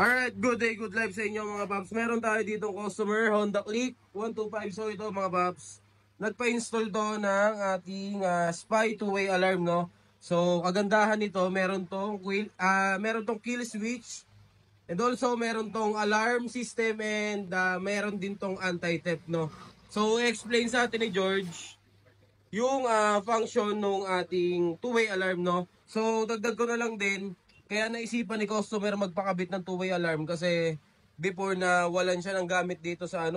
Alright, good day, good life sa inyo mga paps. Meron tayo ditong customer, Honda Click 125. So ito mga paps, nagpa-install to ng ating SPY two-way alarm, no? So kagandahan nito, meron tong kill switch, and also meron tong alarm system, and meron din tong anti-theft, no? So explain sa atin ni George yung function ng ating two-way alarm, no? So dagdag ko na lang din, kaya naisipan ni customer magpakabit ng two-way alarm kasi before na walan siya ng gamit dito sa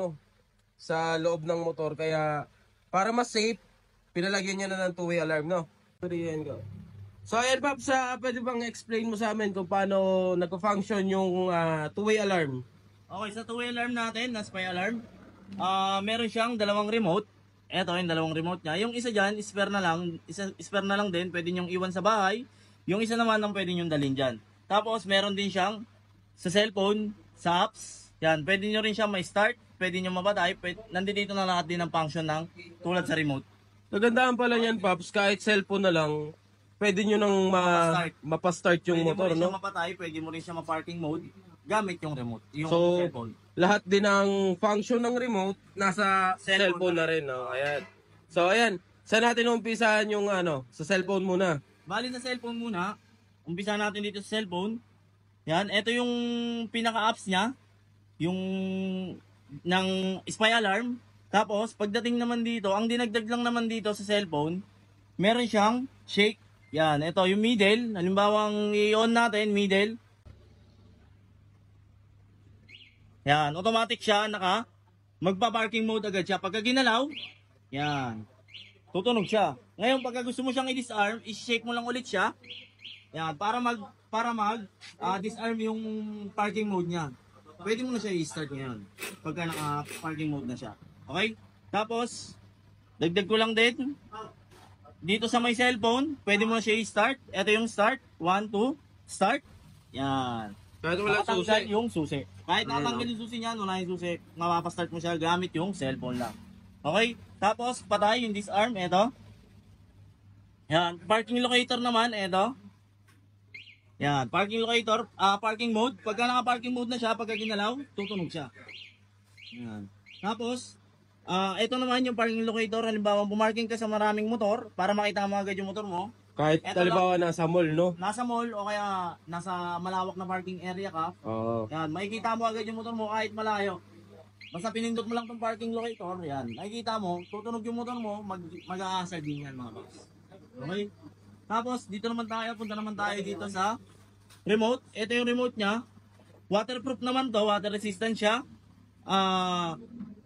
loob ng motor, kaya para mas safe pinalagyan niya na ng two-way alarm, no? So ayan Paps, pwede bang explain mo sa amin kung paano nagko-function yung two-way alarm? Okay, sa two-way alarm natin, na spy alarm, meron siyang dalawang remote. Ito yung dalawang remote niya. Yung isa dyan, spare na lang din, pwede nyong iwan sa bahay. Yung isa naman ang pwede nyong dalhin dyan. Tapos, meron din siyang sa cellphone, sa apps. Yan, pwede nyo rin siyang ma-start, pwede nyo mapatay. Nandito na lahat din ang function ng tulad sa remote. Kagandahan pala niyan Paps, kahit cellphone na lang, pwede nyo nang mapastart yung motor, Pwede mo rin no? siya mapatay, pwede mo rin siya ma-parking mode, gamit yung remote, yung So, cellphone. lahat din ng function ng remote nasa cellphone na rin, no? Ayan. So, ayan. Saan natin umpisahan yung sa cellphone muna? Bali sa cellphone muna, umpisa natin dito sa cellphone. Yan, ito yung pinaka-apps niya, yung ng spy alarm. Tapos, pagdating naman dito, ang dinagdag lang naman dito sa cellphone, meron siyang shake. Yan, ito yung middle. Halimbawa, i-on natin, middle. Yan, automatic siya, magpa-parking mode agad siya. Pagka ginalaw, yan, tutunog siya. Ngayon, pagka gusto mo siyang i-disarm, i-shake mo lang ulit siya. Yan, para disarm yung parking mode niya. Pwede mo na siya i-start ngayon. Pagka naka-parking mode na siya. Okay? Tapos, dagdag ko lang din. Dito sa may cellphone, pwede mo na siya i-start. Ito yung start. 1, 2, start. Yan. Kahit wala susi. Yung susi. Kahit nakatanggal yung susi niyan, wala yung susi. Mapapastart mo siya gamit yung cellphone lang. Okay? Tapos, patay yung disarm. Ito. Yan. Parking locator naman. Ito. Yan. Parking locator. Parking mode. Pagka naka-parking mode na siya, pagka ginalaw, tutunog siya. Yan. Tapos, ito naman yung parking locator. Halimbawa, pumarking ka sa maraming motor para makita mo agad yung motor mo. Kahit halimbawa nasa mall, no? Nasa mall o kaya nasa malawak na parking area ka. Oo. Yan, makikita mo agad yung motor mo kahit malayo. Basta pinindot mo lang tong parking locator, yan. Makikita mo, tutunog yung motor mo, mag-aasar din yan mga boss. Okay? Tapos, punta naman tayo dito sa remote. Ito yung remote niya. Waterproof naman to, water resistant siya.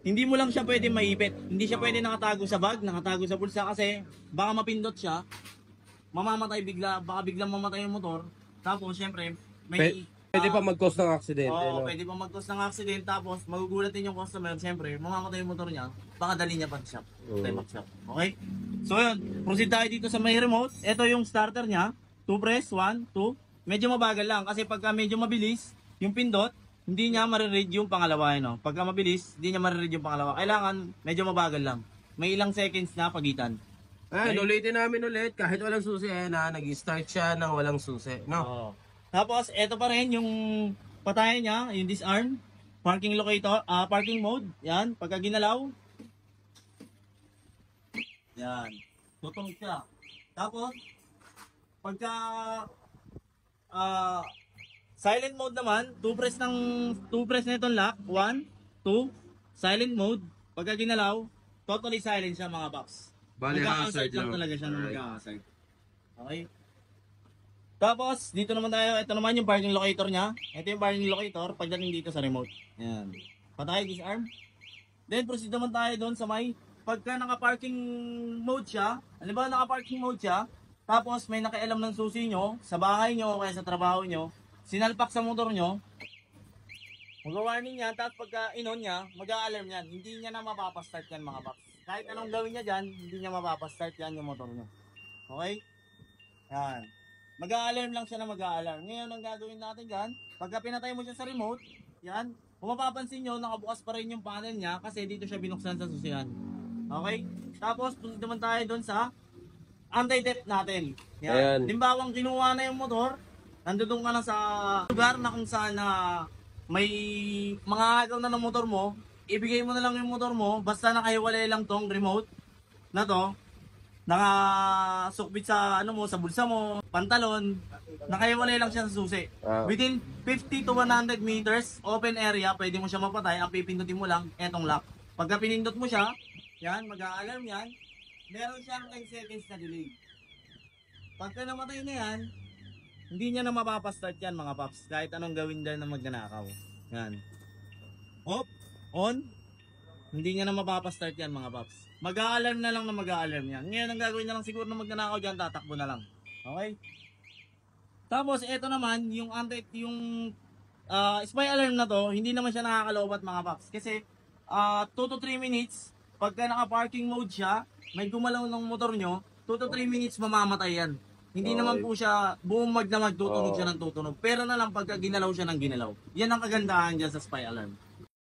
Hindi mo lang siya pwede maipit. Hindi siya pwede nakatago sa bag, nakatago sa bulsa kasi baka mapindot siya. Mamamatay bigla, baka biglang mamatay yung motor. Tapos, syempre, Pwede pa mag-cause ng aksidente, Oo, no? pwede pa mag-cause ng accident. Tapos, magugulat din yung customer. Syempre, mamamatay yung motor niya. Baka dali niya pa sa shop. Shop. Okay? So, yun. Proceed tayo dito sa may remote. Ito yung starter niya. 2 press, 1, 2. Medyo mabagal lang. Kasi pagka medyo mabilis, yung pindot, hindi niya mariread yung pangalawa. No? Pagka mabilis, hindi niya mariread yung pangalawa. Kailangan, medyo mabagal lang. May ilang seconds na pagitan. Ayan, ulitin namin ulit. Kahit walang susi, nag-start siya ng walang susi, no? Oo. Tapos, ito pa rin yung patayan niya, yung disarm, parking locator, parking mode, yan, pagka ginalaw, yan, tutunog siya. Tapos, pagka silent mode naman, 2 press na itong lock, 1, 2, silent mode, pagka ginalaw, totally silent siya mga box. Bali, hazard lang lang. talaga siya na mag-hazard. Okay? Tapos, dito naman tayo. Ito naman yung parking locator niya. Ito yung parking locator pagdating dito sa remote. Yan. Patay, disarm. Then, proceed naman tayo doon sa may pagka naka-parking mode siya. Halimbawa, naka-parking mode siya. Tapos, may nakialam ng susi nyo sa bahay nyo o kaya sa trabaho nyo. Sinalpak sa motor nyo. Mag-warning yan. Tapos, pagka in-on niya, mag-a-alarm yan. Hindi niya na mapapastart yan mga box. Kahit anong gawin niya dyan, hindi niya mapapastart yan yung motor nyo. Okay? Yan. Mag-a-alarm lang siya na mag-a-alarm. Ngayon, ang gagawin natin dyan, pagka pinatay mo siya sa remote, yan, kung mapapansin nyo, nakabukas pa rin yung panel niya kasi dito siya binuksan sa susian. Okay? Tapos, punta naman tayo doon sa anti-theft natin. Yan. Ayan. Limbawang kinuha na yung motor, Nandun ka na sa lugar na kung saan na may mga agaw na ng motor mo, ibigay mo na lang yung motor mo, basta nakahiwalay lang tong remote na to, nakasukbit sa ano mo, sa bulsa mo, pantalon, nakahiwalay lang siya sa susi. Within 50 to 100 meters, open area, pwede mo siya mapatay, ang pipindutin mo lang, etong lock. Pagka pinindot mo siya, yan, mag-a-alarm yan, meron siyang 10 seconds na delay. Pagka namatay na yan, hindi niya na mapapastart yan mga paps, kahit anong gawin dyan na magnanakaw. Yan. Off, on, hindi niya na mapapastart yan mga paps. Mag-a-alarm na lang na mag-a-alarm yan. Ngayon ang gagawin na lang siguro na magnanakaw dyan, tatakbo na lang. Okay? Tapos ito naman, yung spy alarm na to, hindi naman siya nakakalobat mga paps. Kasi 2 to 3 minutes, pagka naka-parking mode siya, may gumalaw ng motor nyo, 2 to 3 minutes mamamatay yan. Hindi naman po siya bumag na magtutunog siya ng tutunog. Pero na lang pagka ginalaw siya ng ginalaw. Yan ang kagandahan dyan sa spy alarm.